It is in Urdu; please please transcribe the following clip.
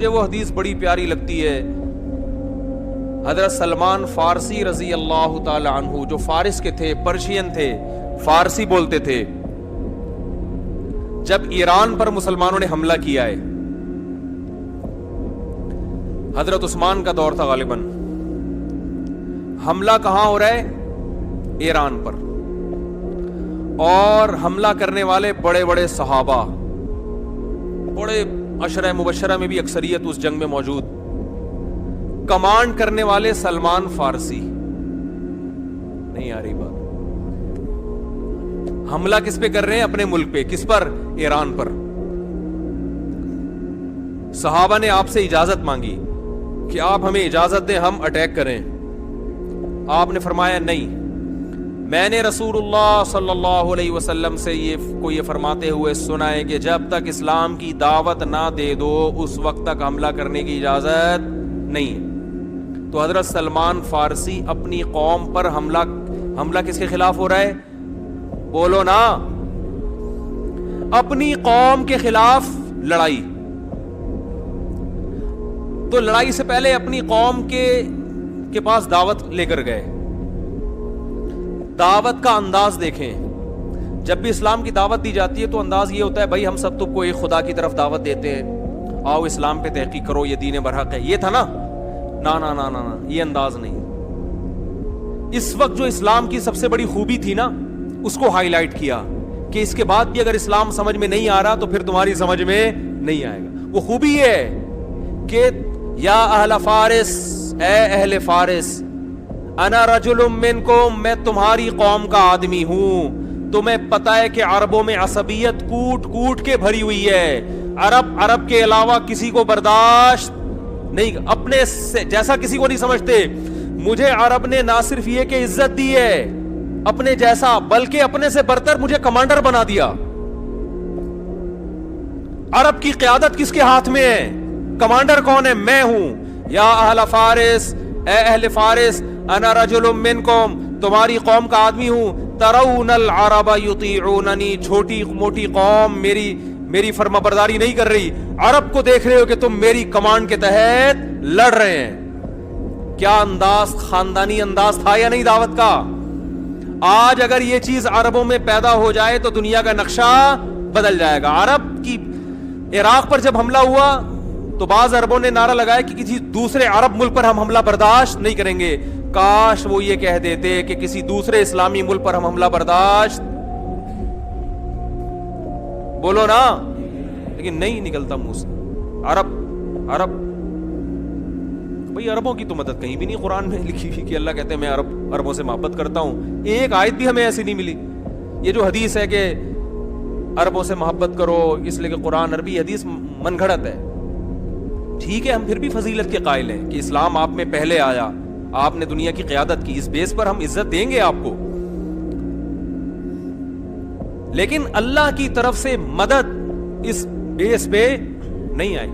مجھے وہ حدیث بڑی پیاری لگتی ہے. حضرت سلمان فارسی رضی اللہ تعالی عنہ جو فارس کے تھے، پرشین تھے، فارسی بولتے تھے، جب ایران پر مسلمانوں نے حملہ کیا ہے، حضرت عثمان کا دور تھا غالباً، حملہ کہاں ہو رہا ہے؟ ایران پر، اور حملہ کرنے والے بڑے بڑے صحابہ، بڑے عشرہ مبشرہ میں بھی اکثریت اس جنگ میں موجود، کمانڈ کرنے والے سلمان فارسی. نہیں آ رہی بات؟ حملہ کس پہ کر رہے ہیں؟ اپنے ملک پہ. کس پر؟ ایران پر. صحابہ نے آپ سے اجازت مانگی کہ آپ ہمیں اجازت دیں ہم اٹیک کریں. آپ نے فرمایا نہیں، میں نے رسول اللہ صلی اللہ علیہ وسلم سے یہ فرماتے ہوئے سنا ہے کہ جب تک اسلام کی دعوت نہ دے دو اس وقت تک حملہ کرنے کی اجازت نہیں ہے. تو حضرت سلمان فارسی اپنی قوم پر حملہ کس کے خلاف ہو رہا ہے؟ بولو نا، اپنی قوم کے خلاف لڑائی. تو لڑائی سے پہلے اپنی قوم کے پاس دعوت لے کر گئے. دعوت کا انداز دیکھیں. جب بھی اسلام کی دعوت دی جاتی ہے تو انداز یہ ہوتا ہے بھائی ہم سب تم کو ایک خدا کی طرف دعوت دیتے ہیں، آؤ اسلام پہ تحقیق کرو، یہ دین برحق ہے. یہ تھا نا؟ نا نا نا نا نا، یہ انداز نہیں. اس وقت جو اسلام کی سب سے بڑی خوبی تھی نا، اس کو ہائی لائٹ کیا کہ اس کے بعد بھی اگر اسلام سمجھ میں نہیں آ رہا تو پھر تمہاری سمجھ میں نہیں آئے گا. وہ خوبی یہ ہے کہ یا اہل فارس، اے اہل فارس، انا رجل منکم، میں تمہاری قوم کا آدمی ہوں. تمہیں پتہ ہے کہ عربوں میں عصبیت کوٹ کوٹ کے بھری ہوئی ہے. عرب کے علاوہ کسی کو برداشت نہیں، اپنے سے جیسا کسی کو نہیں سمجھتے. مجھے عرب نے نہ صرف یہ کہ عزت دی ہے اپنے جیسا، بلکہ اپنے سے برتر مجھے کمانڈر بنا دیا. عرب کی قیادت کس کے ہاتھ میں ہے؟ کمانڈر کون ہے؟ میں ہوں. یا اہل فارس، اے اہل فارس، انا رجل منکم، تمہاری قوم کا آدمی ہوں. ترون العرب یطیعوننی، چھوٹی موٹی قوم میری فرما برداری نہیں کر رہی. عرب کو دیکھ رہے ہو کہ تم میری کمانڈ کے تحت لڑ رہے ہیں. کیا انداز، خاندانی انداز تھا یا نہیں دعوت کا؟ آج اگر یہ چیز عربوں میں پیدا ہو جائے تو دنیا کا نقشہ بدل جائے گا. عرب کی عراق پر جب حملہ ہوا تو بعض عربوں نے نعرہ لگایا کہ کسی دوسرے عرب ملک پر ہم حملہ برداشت نہیں کریں گے. کاش وہ یہ کہہ دیتے کہ کسی دوسرے اسلامی ملک پر ہم حملہ برداشت، بولو نا، لیکن نہیں نکلتا منہ سے. عرب بھئی عربوں کی تو مدد کہیں بھی نہیں قرآن میں لکھی ہوئی کہ اللہ کہتے ہیں میں عربوں سے محبت کرتا ہوں. ایک آیت بھی ہمیں ایسی نہیں ملی. یہ جو حدیث ہے کہ عربوں سے محبت کرو اس لیے کہ قرآن عربی، حدیث من گھڑت ہے. ٹھیک ہے، ہم پھر بھی فضیلت کے قائل ہیں کہ اسلام آپ میں پہلے آیا، آپ نے دنیا کی قیادت کی، اس بیس پر ہم عزت دیں گے آپ کو. لیکن اللہ کی طرف سے مدد اس بیس پہ نہیں آئی.